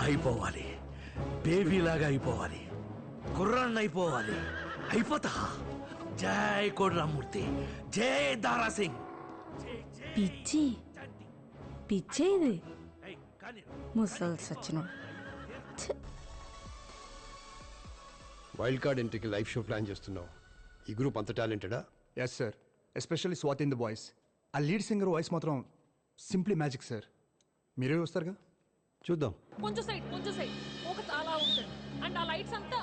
అయిపోవాలి, బేబీలాగా అయిపోవాలి, కుర్రాన్ని అయిపోవాలి. అయిపోతా. జై కోడ్రామూర్తి, జై దారా సింగ్. పిచ్చి పిచ్చే ఇది ముసల్ సచిన. వైల్డ్ కార్డ్ ఎంట్రీకి లైవ్ షో ప్లాన్ చేస్తున్నావు. ఈ గ్రూప్ అంత టాలెంటెడా? Yes sir, especially Swathi in the voice. ఆ లీడ్ సింగర్ వాయిస్ మాత్రం సింప్లీ మ్యాజిక్ సార్. మీరే వస్తారుగా? చూద్దాం. కొంచెం సైడ్ ఫోకస్ అలా ఉంటుంది. అండ్ ఆ లైట్స్ అంతా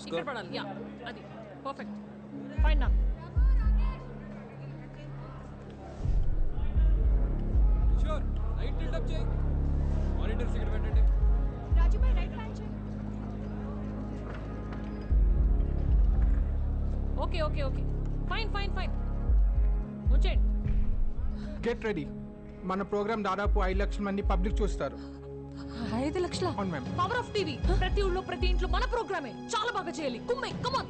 ఇక్కడ పడాలి. యా, అది పర్ఫెక్ట్. ఫైన్ నా. షూర్, లైట్ టిల్ట్ అప్ చేయి. మానిటర్స్ ఇక్కడ పెట్టండి. రాజు భాయ్ రైట్ హ్యాండ్ చేయి. ఓకే ఫైన్ వచ్చేయండి. Get ready. మన ప్రోగ్రామ్ దాదాపు 5 లక్షల మంది పబ్లిక్ చూస్తారు. 5 లక్షల? అవును మ్యామ్. Power of TV. ప్రతి ఊళ్ళో ప్రతి ఇంట్లో మన ప్రోగ్రామే. చాలా బాగా చేయాలి. కుమ్మై కమాన్.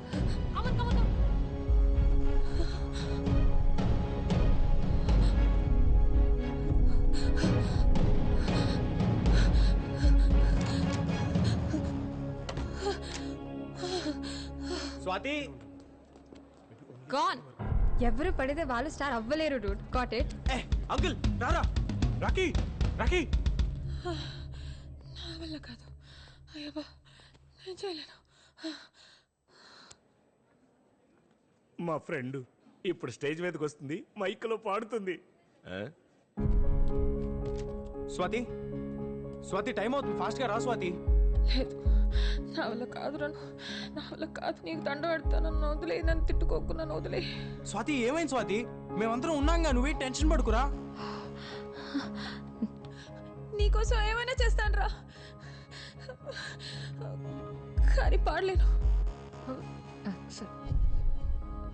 స్వాతి గాన్. ఎవరు పడితే వాళ్ళు స్టార్ అవ్వలేరు డూడ్. Got it. అంకుల్ రారా. రాకీ. నా వల్ల కాదు. అయ్యబ్బా, నేను చేయలేను. మా ఫ్రెండ్ ఇప్పుడు స్టేజ్ మీదకి వస్తుంది, మైక్లో పాడుతుంది. స్వాతి టైం అవుతుంది, ఫాస్ట్ గా రా స్వాతి. లేదు, నా వల్ల కాదు. నా వల్ల కాదు. నీకు దండ పెడతాను. నన్ను వదిలే. నన్ను తిట్టుకోకు. నన్ను వదిలే. స్వాతి ఏమైంది స్వాతి? మేమందరం ఉన్నాంగా, నువ్వే టెన్షన్ పడుకురా. నీకోసం ఏమైనా చేస్తాను రా, కానీ పాడలేను.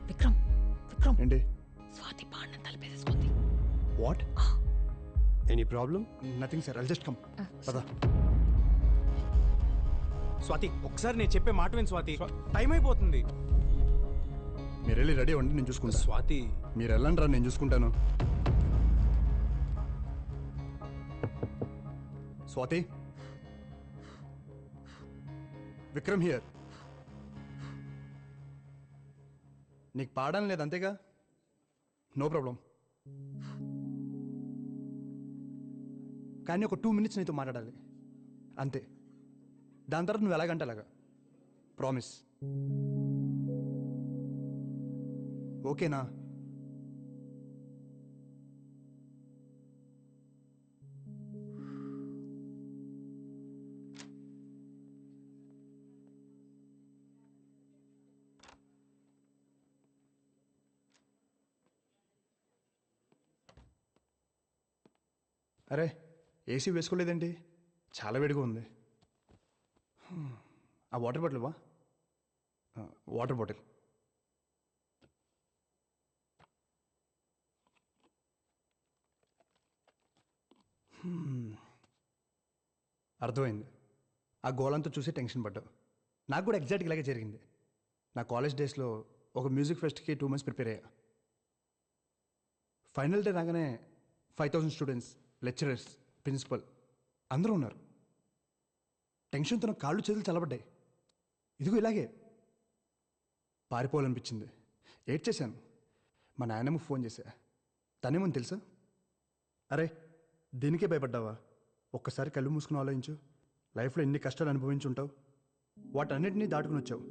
విక్రమ్ ఏంటి? స్వాతి పాడిన తలపేసేసుకుంది. What? Any problem? Nothing sir, I'll just come. పద. స్వాతి ఒకసారి నేను చెప్పే మాట విని స్వాతి, టైం అయిపోతుంది. మీరు వెళ్ళి రెడీ అవ్వండి, నేను చూసుకుంటా. స్వాతి మీరు వెళ్ళండి రా, నేను చూసుకుంటాను. స్వాతి, విక్రమ్ హియర్. నీకు పాడడం లేదు అంతేగా? No problem. కానీ ఒక 2 minutes నీతో మాట్లాడాలి అంతే. దాని తర్వాత నువ్వు ఎలాగంటే అలాగా. ప్రామిస్. ఓకేనా? అరే, ఏసీ వేసుకోలేదండి, చాలా వేడిగా ఉంది. ఆ వాటర్ బాటిల్ వా. Water bottle. అర్థమైంది. ఆ గోలంతా చూసి టెన్షన్ పడ్డావు. నాకు కూడా ఎగ్జాక్ట్గా ఇలాగే జరిగింది. నా కాలేజ్ డేస్లో ఒక మ్యూజిక్ ఫెస్ట్కి 2 months ప్రిపేర్ అయ్యా. ఫైనల్ డే రాగానే 5,000 స్టూడెంట్స్, లెక్చరర్స్, ప్రిన్సిపల్ అందరూ ఉన్నారు. టెన్షన్తో నా కాళ్ళు చేతులు చల్లబడ్డాయి. ఇదిగో ఇలాగే పారిపోవాలనిపించింది. ఏడ్చేశాను. మా నాయనమ్మకు ఫోన్ చేశా. తనేమని తెలుసా? అరే, దీనికే భయపడ్డావా? ఒక్కసారి కళ్ళు మూసుకుని ఆలోచించు. లైఫ్లో ఎన్ని కష్టాలు అనుభవించి ఉంటావు. వాటన్నిటినీ దాటుకుని వచ్చావు.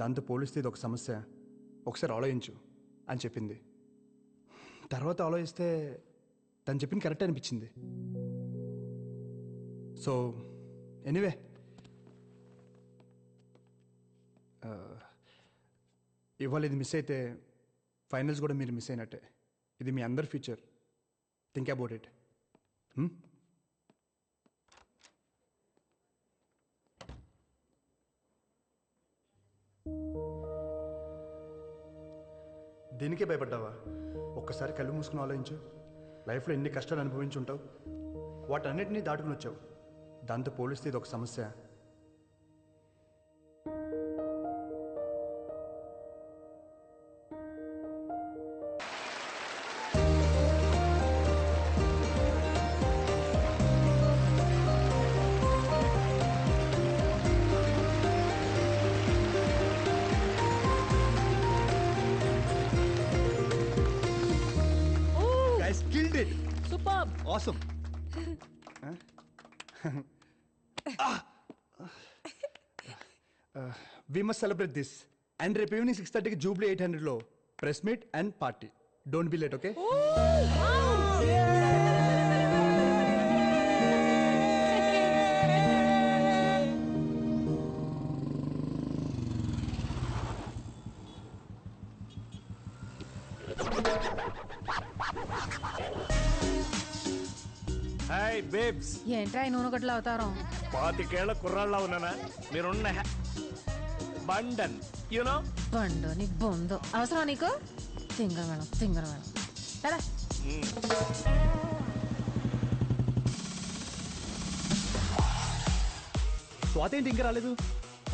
దాంతో పోలిస్తే ఇది ఒక సమస్య, ఒకసారి ఆలోచించు అని చెప్పింది. తర్వాత ఆలోచిస్తే తను చెప్పింది కరెక్ట్ అనిపించింది. సో ఎనీవే, ఇవాళ ఇది మిస్ అయితే ఫైనల్స్ కూడా మీరు మిస్ అయినట్టే. ఇది మీ అందరి ఫ్యూచర్. Think about it. దీనికే భయపడ్డావా? ఒక్కసారి కళ్ళు మూసుకుని ఆలోచించు. లైఫ్లో ఎన్ని కష్టాలు అనుభవించి ఉంటావు. వాటన్నిటినీ దాటుకుని వచ్చావు. దాంతో పోలిస్తే ఇది ఒక సమస్య. Awesome. We must celebrate this. And రేపు ఈవినింగ్ 6:30కి జూబ్లీ 800లో press meet and party. Don't be late, okay? Hi babes. ఏంట్రా ఈ నూనె గట్ల అవతారం? 25 ఏళ్ల కుర్రాళ్ళ ఉన్నానా? మీరున్న బండన్ యూనో. బండు నీ బొందు అవసరం నీకు? తింగర మేడం సరే. స్వాతి ఏంటి ఇంకా రాలేదు?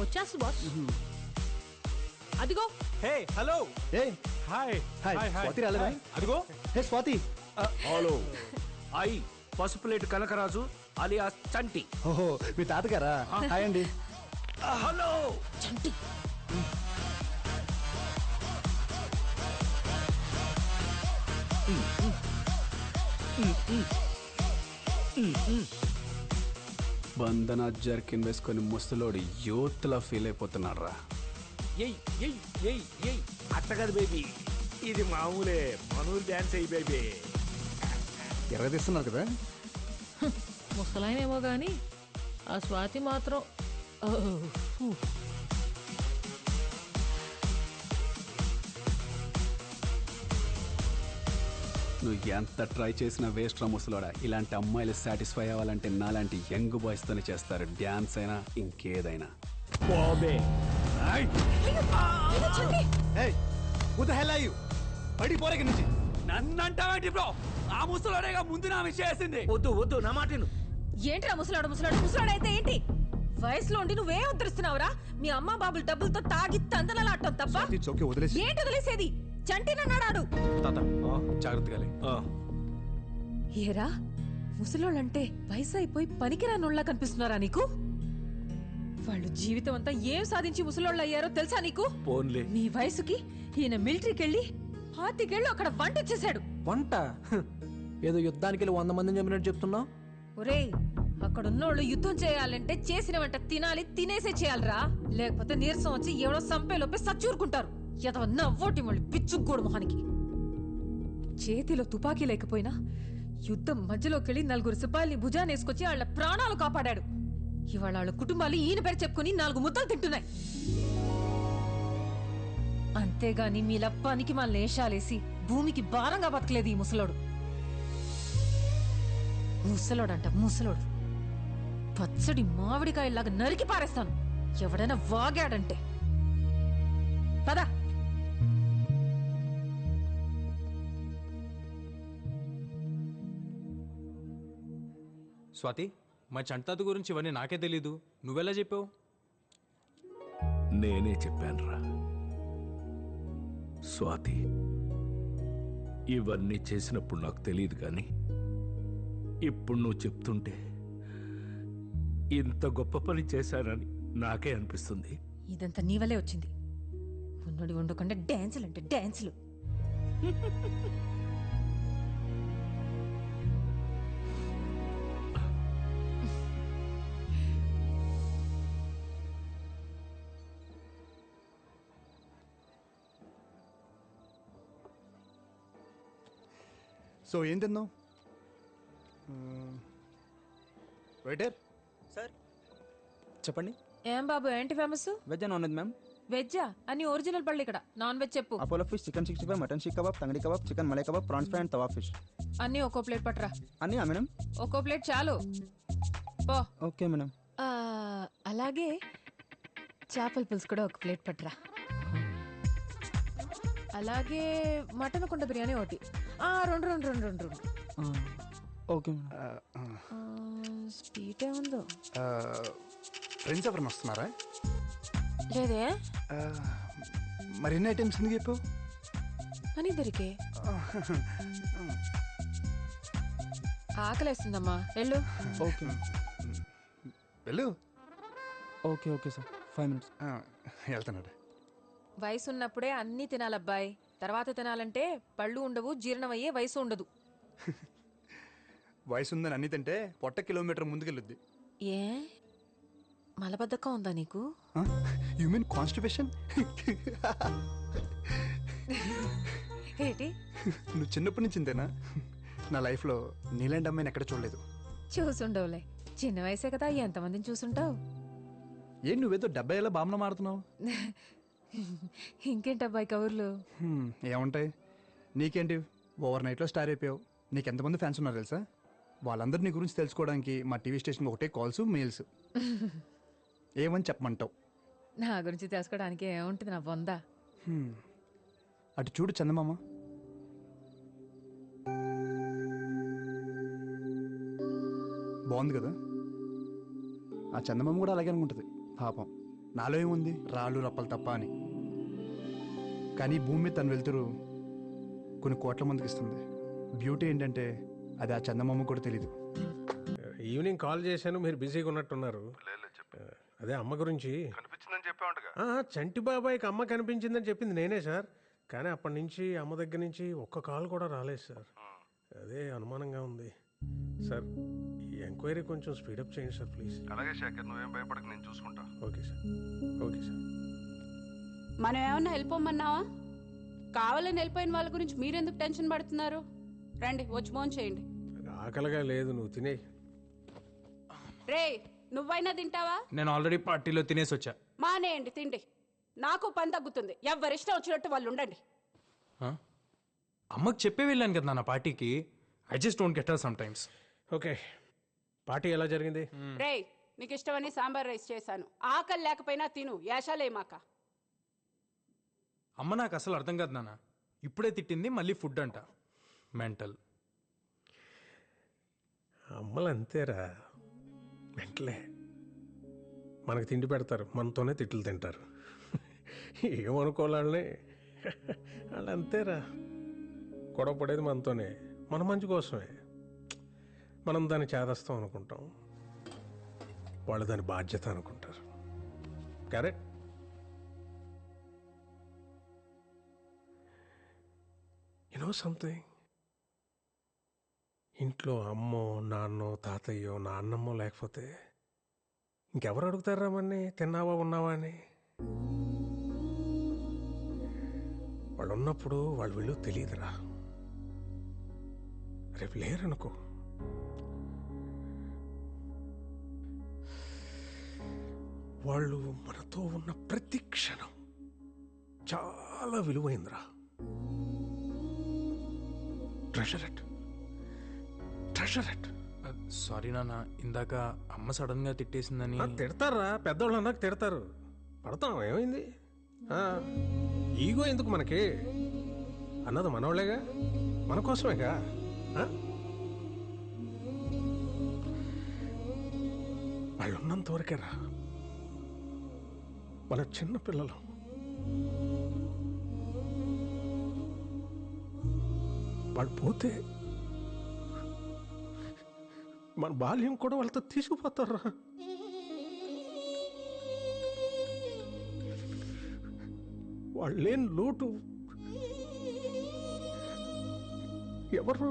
వచ్చేస్తు బాస్. అదిగో హే హలో. ఏ హాయ్. హాయ్, స్వాతి రాలేదా? అదిగో. Hey Swathi. Hello. I Pasupuleti Kanakaraju alias Chanti. ఓహో, మీ తాతగారా? హాయ్ అండి. హలో చంటి. బంధన జర్కిన్ వేసుకొని ముసలోడి యూత్లా ఫీల్ అయిపోతున్నారా? ఎయ్ ఎయ్ ఎయ్ ఎయ్ అట్ట కదా బేబీ, ఇది మామూలే. మనూరు డాన్స్ అయ్యి బేబీ. ఎర్రదీస్తున్నారు కదా? ముసలాయనేమో గాని ఆ స్వాతి మాత్రం నువ్వు ఎంత ట్రై చేసినా వేస్ట్ రా ముసలోడా. ఇలాంటి అమ్మాయిలు సాటిస్ఫై అవ్వాలంటే నాలాంటి యంగ్ బాయ్స్ తోనే చేస్తారు, డ్యాన్స్ అయినా ఇంకేదైనా. బాబే Hey, who the hell are you? బయటికి పోరే ఇక్కడి నుంచి. నన్నంటావేంటి బ్రో? ఆ ముసలోడేగా ముందు నా విషయం వేసింది. వద్దు వద్దు, నా మాటను. ఏంట్రా ముసలాడు అయితే ఏంటి? వయసులో ఉండి నువ్వేం ఉద్ధరిస్తున్నావురా? మీ అమ్మ బాబులు డబ్బులతో తాగి తందనలాడటం తప్ప It's okay, వదిలేసి. ఏంటి వదిలేసేది? చంటినన్నాడు. తాత జాగ్రత్తగా. ఏరా ముసలోళ్ళంటే వయసు అయిపోయి పనికిరానోళ్ళ కనిపిస్తున్నారా నీకు? వాళ్ళు జీవితం అంతా ఏం సాధించి ముసలోళ్ళు అయ్యారో తెలుసా నీకు? పోన్లే. మీ వయసుకి ఈయన మిలిటరీకి వెళ్ళి 25 ఏళ్ళు అక్కడ వంట చేశాడు. వంట? ఏదో యుద్ధానికి వెళ్ళి 100 మందిని చంపినట్టు చెప్తున్నావు. ఒరేయ్, అక్కడ ఉన్నోళ్ళు యుద్ధం చేయాలంటే చేసిన వంట తినాలి, తినేసే చేయాలరా. లేకపోతే నీరసం వచ్చి ఎవడో సంపేలోపే సచ్చూరుకుంటారు. ఎదవ నవ్వోటి మళ్ళీ పిచ్చుగోడు మొహానికి. చేతిలో తుపాకీ లేకపోయినా యుద్ధం మధ్యలోకెళ్ళి 4 సిపాయిల్ని భుజానేసుకొచ్చి వాళ్ళ ప్రాణాలు కాపాడాడు. ఇవాళ వాళ్ళ కుటుంబాలు ఈయన పేరు చెప్పుకుని 4 ముద్దలు తింటున్నాయి. అంతేగాని మీలా పనికి మన లేషాలేసి భూమికి భారంగా బతకలేదు ఈ ముసలోడు. ముసలోడు పచ్చడి మామిడికాయలాగా నరికి పారేస్తాను ఎవడైనా వాగాడంటే. పదా. స్వాతి, మా చంటాత గురించి ఇవన్నీ నాకే తెలీదు, నువ్వెలా చెప్పావు? నేనే చెప్పానురా స్వాతి. ఇవన్నీ చేసినప్పుడు నాకు తెలియదు కానీ ఇప్పుడు నువ్వు చెప్తుంటే ఇంత గొప్ప పని చేశానని నాకే అనిపిస్తుంది. ఇదంతా నీ వల్లే వచ్చింది. ఉన్నోడి ఉండకుండా డాన్సులు అంటే డాన్సులు. సో ఏం తిన్నావు? వెయిటర్. సార్ చెప్పండి. ఏం బాబు, ఏంటి famous? Veg non veg ma'am? వెజ్జా? అని ఒరిజినల్ పళ్ళు ఇక్కడ. నాన్ వెజ్ చెప్పు. Apollo fish, chicken 65, mutton seekh kebab, tangdi kebab, chicken malai kebab, prawns fry and tawa fish. అన్నీ ఒక్కో ప్లేట్ పట్టరా. అన్నీ మేడం? ఒక్కో ప్లేట్ చాలు. పో. Okay madam. అలాగే చేపల పులుసు కూడా ఒక ప్లేట్ పట్టరా. అలాగే మటన్ కుండ బిర్యానీ ఒకటి. రెండు. Okay madam. స్వీట్ ఏముందో? ఫ్రెండ్స్ ఎవరైనా వస్తున్నారా? లేదే. మరి ఎన్ని ఐటమ్స్ ఎందుకు చెప్పు? అని దొరికే. ఆకలేస్తుందమ్మా, వెళ్ళు. ఓకే వెళ్ళు. Okay sir, 5 minutes. వెళ్తున్నాడు. వయసు ఉన్నప్పుడే అన్నీ తినాలబ్బాయి. తర్వాత తినాలంటే పళ్ళు ఉండవు, జీర్ణమయ్యే వయసు ఉండదు. వయసు ఉందని అన్ని తింటే పొట్ట కిలోమీటర్ ముందుకెళ్ళుద్ది. ఏ మలబద్ధకం ఉందా నీకు? You mean constipation? ఏంటి నువ్వు చిన్నప్పటి నుంచి ఇంతేనా? నా లైఫ్లో నీలాంటి అమ్మాయిని ఎక్కడ చూడలేదు. చూసుండవులే, చిన్న వయసే కదా, ఎంతమందిని చూసుంటావు. ఏం నువ్వేదో 70 ఏళ్ళ బామ్మ మాడుతున్నావు? ఇంకేంటబ్బాయి కబుర్లు? ఏముంటాయి నీకేంటి, ఓవర్ నైట్లో స్టార్ అయిపోయావు. నీకు ఎంతమంది ఫ్యాన్స్ ఉన్నారు తెలుసా? వాళ్ళందరూ నీ గురించి తెలుసుకోవడానికి మా టీవీ స్టేషన్కి ఒకటే కాల్స్, మెయిల్స్. ఏమని చెప్పమంటావు? నా గురించి తెలుసుకోవడానికి ఏముంటుంది నా బొందా. అటు చూడు చందమామ. బాగుంది కదా? ఆ చందమామ కూడా అలాగే అనుకుంటుంది పాపం. నాలో ఏముంది, రాళ్ళు రప్పలు తప్ప అని. కానీ భూమి మీద తను వెళ్తురు కొన్ని కోట్ల మందికి ఇస్తుంది. బ్యూటీ ఏంటంటే అది ఆ చందమామ కూడా తెలీదు. ఈవినింగ్ కాల్ చేశాను, మీరు బిజీగా ఉన్నట్టున్నారు. అదే అమ్మ గురించి కనిపించిందని చెప్పావుగా. చంటి బాబాయ్కి అమ్మ కనిపించిందని చెప్పింది నేనే సార్. కానీ అప్పటి నుంచి అమ్మ దగ్గర నుంచి ఒక్క కాల్ కూడా రాలేదు సార్. అదే అనుమానంగా ఉంది సార్. ఈ ఎంక్వైరీ కొంచెం స్పీడప్ చేయండి సార్ ప్లీజ్. అలాగే శేఖర్, నువ్వేం భయపడకు, నేను చూసుకుంటా. Okay sir, okay sir. మనం ఏమన్నా వెళ్ళిపోమన్నావా? కావాలని వెళ్ళిపోయిన వాళ్ళ గురించి మీరెందుకు టెన్షన్ పడుతున్నారు? రండి, వచ్చి ఫోన్ చేయండి. ఆకలిగా లేదు, నువ్వు తినే. రే, నువ్వైనా తింటావా? నేను ఆల్రెడీ పార్టీలో తినేసి వచ్చా. మానేయండి తిండి, నాకు పని తగ్గుతుంది. ఎవరిష్టం వచ్చినట్టు వాళ్ళు ఉండండి. అమ్మకి చెప్పే వెళ్ళాను కదా నా పార్టీకి. I just don't get her some times. Okay, party ఎలా జరిగింది? రే, నీకు ఇష్టమని సాంబార్ రైస్ చేశాను. ఆకలి లేకపోయినా తిను, యాషాలేమాక. అమ్మ నాకు అసలు అర్థం కాదు నాన్న. ఇప్పుడే తిట్టింది, మళ్ళీ ఫుడ్ అంట. మెంటల్. అమ్మలు అంతేరా, వెంటలే మనకు తిండి పెడతారు, మనతోనే తిట్లు తింటారు. ఏమనుకోవాలని వాళ్ళు అంతేరా. గొడవ పడేది మనతోనే, మన మంచి కోసమే. మనం దాన్ని చేదస్తాం అనుకుంటాం, వాళ్ళు దాని బాధ్యత అనుకుంటారు. కరెక్ట్. యు నో సంథింగ్, ఇంట్లో అమ్మో నాన్నో తాతయ్యో నాన్నమ్మో లేకపోతే ఇంకెవరు అడుగుతారా మన్ని తిన్నావా ఉన్నావా అని? వాళ్ళు ఉన్నప్పుడు వాళ్ళు విలువ తెలియదురా. రేపు లేరనుకో, వాళ్ళు మనతో ఉన్న ప్రతి క్షణం చాలా విలువైందిరా. Treasure it, treasure it. Sorry నాన్న, ఇందాక అమ్మ సడన్ గా తిట్టేసిందని. తిడతారా, పెద్దవాళ్ళు అన్నాక తిడతారు. పడతాం, ఏమైంది? ఈగో ఎందుకు మనకి? అన్నది మనోళ్ళేగా, మన కోసమేగా. వాళ్ళు ఉన్నంత వరకేరా. మన చిన్న పిల్లలు, వాళ్ళు పోతే మన బాల్యం కూడా వాళ్ళతో తీసుకుపోతారా. వాళ్ళు లేని లోటు ఎవరు?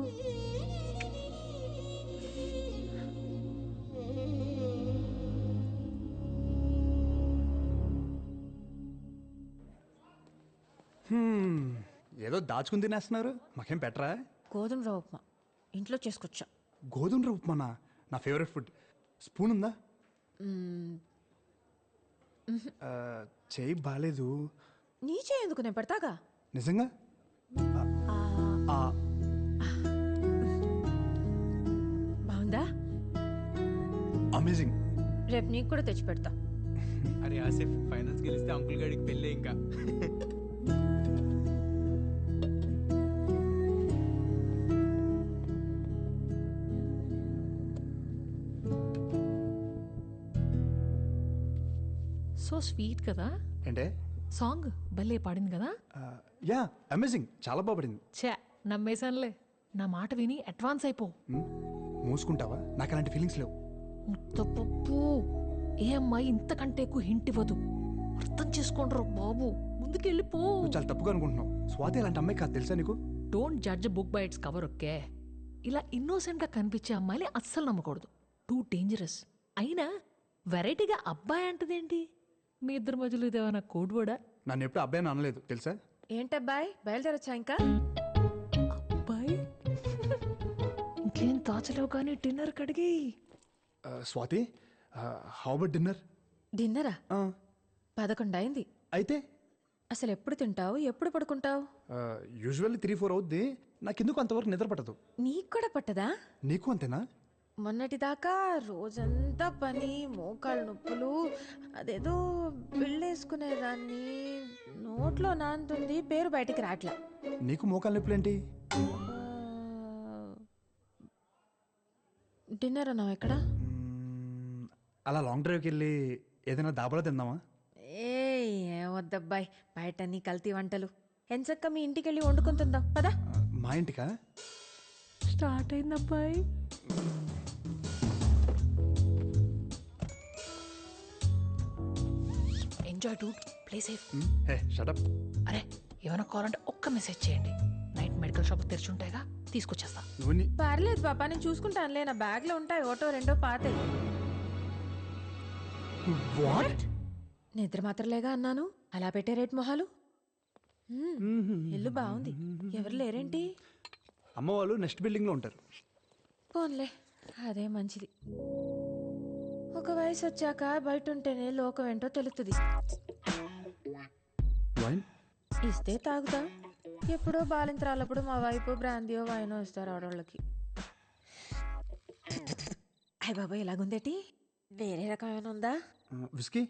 ఏదో దాచుకుని తినేస్తున్నారు, మాకేం పెట్టరా? గోధుమ రవ్వ ఉప్మా ఇంట్లో చేసుకొచ్చా. గోధుమ రవ్వ ఉప్మానా? నా ఫేవరెట్ ఫుడ్. స్పూన్ ఉందా? చేయి బాగాలేదు. నీ చేయి ఎందుకు, నేను పెడతాగా. నిజంగా? బాగుందా? అమేజింగ్. రేపు నీకు కూడా తెచ్చి పెడతా. అరే ఆసిఫ్, ఫైనల్స్ గెలిస్తే అంకుల్ గారికి పెళ్ళే ఇంకా. సో స్వీట్ కదా ఏంటే? సాంగ్ భలే పాడింది కదా. యా, అమేజింగ్, చాలా బాగా పడింది. ఛే, నమ్మేశానులే. నా మాట విని అడ్వాన్స్ అయిపో. మూసుకుంటావా? నాకు అలాంటి ఫీలింగ్స్ లేవు. ముత్తపప్పు, ఏ అమ్మాయి ఇంతకంటే ఎక్కువ హింట్ ఇవ్వదు. అర్థం చేసుకోండ్రా బాబు, ముందుకెళ్ళిపో. నువ్వు చాలా తప్పుగా అనుకుంటున్నావు. స్వాతి అలాంటి అమ్మాయి కాదు, తెలుసా నీకు? Don't judge book by its cover, okay? ఇలా ఇన్నోసెంట్గా కనిపించే అమ్మాయిని అస్సలు నమ్మకూడదు. Too dangerous. అయినా వెరైటీగా అబ్బాయి అంటదేంటి? మీ ఇద్దరి మధ్యలో ఇదేమన్నా కోడ్ వర్డా? నన్ను ఎప్పుడు అబ్బాయి అని అనలేదు తెలుసా. ఏంటబ్బాయ్ బయలుదేరొచ్చా ఇంకా? అబ్బాయి ఇంకేం దాచలేవు కానీ డిన్నర్ కడిగి. Swathi, how about dinner? డిన్నరా? 11 అయింది. అయితే అసలు ఎప్పుడు తింటావు, ఎప్పుడు పడుకుంటావు? యూజువల్లీ 3-4 అవుద్ది. నాకెందుకు అంతవరకు నిద్ర పట్టదు. నీకు కూడా పట్టదా? నీకు అంతేనా? మొన్నటిదాకా రోజంతా పని, మోకాళ్ళ నొప్పులు, అదేదో బిళ్ళేసుకునేదాన్ని, నోట్లో నాంతుంది, పేరు బయటికి రాట్లా. నీకు మోకాలు నొప్పులేంటి? డిన్నర్ అన్నావు ఎక్కడ? అలా లాంగ్ డ్రైవ్కి వెళ్ళి ఏదైనా దాబాలో తిందామా? ఏం వద్దబ్బాయి, బయట నీ కల్తీ వంటలు. ఎంచక్క మీ ఇంటికి వెళ్ళి వండుకొని తిందాం పదా. మా ఇంటికా? స్టార్ట్ అయింది అబ్బాయి. Enjoy dude, play safe. Hey shut up. అరే ఏమైనా కావాలంటే ఒక్క మెసేజ్ చేయండి. నైట్ మెడికల్ షాప్ తెరిచి ఉంటాయిగా, తీసుకొచ్చేస్తా. పర్లేదు పాపా, నేను చూసుకుంటానులే. నా బ్యాగ్ లో ఉంటాయి, ఒకటో రెండో పాతే. నిద్ర మాత్రలేగా అన్నాను, అలా పెట్టే రేట్ మొహాలు. ఇల్లు బాగుంది, ఎవరు లేరేంటి? అమ్మ వాళ్ళు నెక్స్ట్ బిల్డింగ్ లో ఉంటారు. పోన్లే, అదే మంచిది. ఒక వయసు వచ్చాక బయట ఉంటేనే లోకం ఏంటో తెలుస్తుంది. ఇస్తే తాగుతాం. ఎప్పుడో బాలింతరాలప్పుడు మా వైపు బ్రాందియో వైనో ఇస్తారు ఆడవాళ్ళకి. అయ్య బాబాయ్, ఇలాగుందేటి? వేరే రకమైన ఉందా? విస్కీ?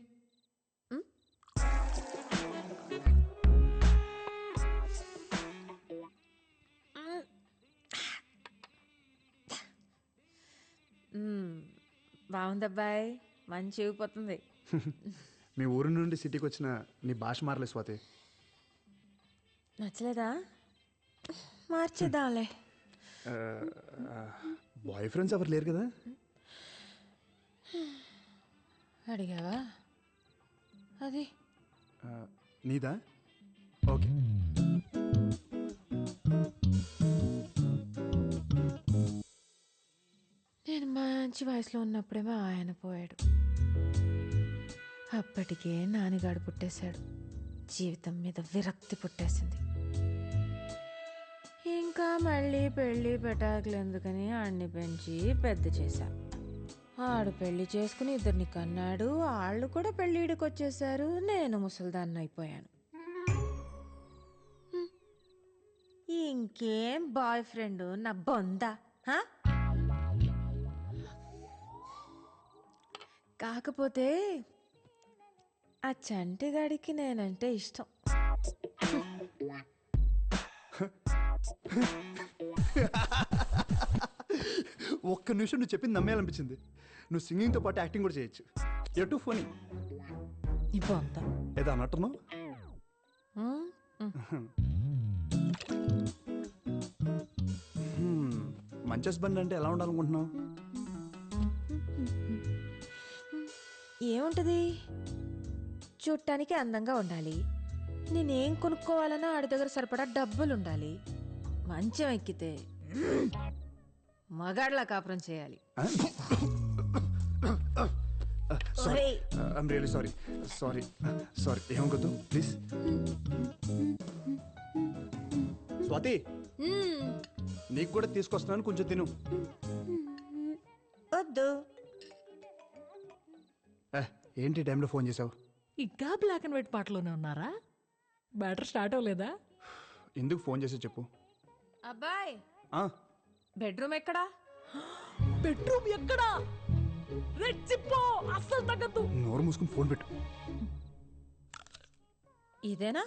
బాగుందబ్బాయి, మంచి ఊగిపోతుంది. మీ ఊరు నుండి సిటీకి వచ్చిన నీ భాష మారలే స్వాతి. నచ్చలేదా? మార్చేద్దాంలే. బాయ్ ఫ్రెండ్స్ ఎవరు లేరు కదా? అడిగావా? అది నీదా? ఓకే. నేను మంచి వయసులో ఉన్నప్పుడేమో ఆయన పోయాడు. అప్పటికే నాన్నగాడు పుట్టేశాడు. జీవితం మీద విరక్తి పుట్టేసింది. ఇంకా మళ్ళీ పెళ్ళి పెటాకులు ఎందుకని ఆడిని పెంచి పెద్ద చేశా. ఆడు పెళ్లి చేసుకుని 2 కన్నాడు. వాళ్ళు కూడా పెళ్ళిడికి వచ్చేసారు. నేను ముసలిదాన్ని అయిపోయాను. ఇంకేం బాయ్ ఫ్రెండ్ నా బొందా? కాకపోతే ఆ చంటిగాడికి నేనంటే ఇష్టం. ఒక్క నిమిషం నువ్వు చెప్పింది నమ్మేయాలనిపించింది. నువ్వు సింగింగ్తో పాటు యాక్టింగ్ కూడా చేయొచ్చు. ఎటు ఫోనీ ఏదో అన్నట్టున్నావు. మంచి హస్బెండ్ అంటే ఎలా ఉండాలనుకుంటున్నావు? ఏముంటది, చూడటానికి అందంగా ఉండాలి. నేనేం కొనుక్కోవాలన్నా ఆడి దగ్గర సరిపడా డబ్బులు ఉండాలి. మంచం ఎక్కితే మగాడ్లా కాపురం చేయాలి. I'm really sorry. ఏమనుకోద్దు ప్లీజ్. స్వాతి, నీకు కూడా తీసుకొస్తున్నాను, కొంచెం తిను. వద్దు. ఏంటి టైంలో ఫోన్ చేసావు? ఇంకా బ్లాక్ అండ్ వైట్ పాటలోనే ఉన్నారా? బ్యాటర్ స్టార్ట్ అవ్వలేదా? ఎందుకు ఫోన్ చేసా చెప్పు. అబ్బాయ్, బెడ్రూమ్ ఎక్కడా? బెడ్రూమ్ ఎక్కడా? రెచ్చిపో, అస్సలు తగ్గదు. నోరు మూసుకుని ఫోన్ పెట్టు. ఇదేనా?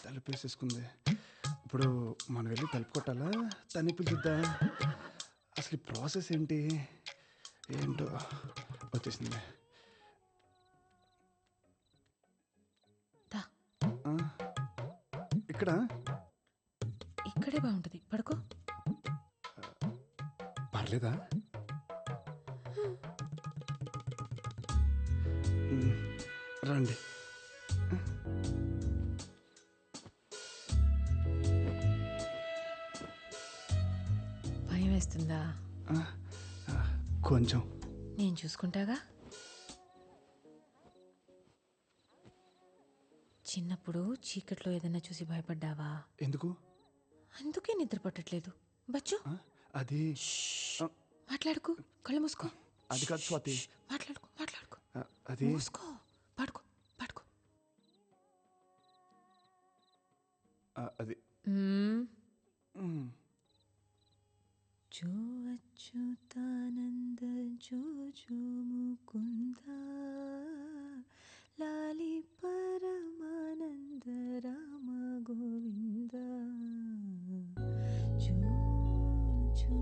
తలుపు వేసేసుకుంది. ఇప్పుడు మనం వెళ్ళి తలుపు కొట్టాలా, తని పిలుద్దా? అసలు ఈ ప్రాసెస్ ఏంటో వచ్చేసింది. ఇక్కడే బాగుంటుంది, పడుకో. పర్లేదా? రండి. వేస్తుందా? కొంచెం. నేను చూసుకుంటాగా. చిన్నప్పుడు చీకట్లో ఏదైనా చూసి భయపడ్డావా? ఎందుకు? అందుకే నిద్ర పట్టట్లేదు. బచ్చు అది మాట్లాడుకో, కళ్ళు మూసుకో. అది కాదు స్వాతి. మాట్లాడుకో. అది మూసుకో, పడుకో. అది జో అచ్యుతానంద జో జో ముకుంద లాలి పరమానంద రామ గోవింద జో జో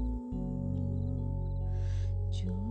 జో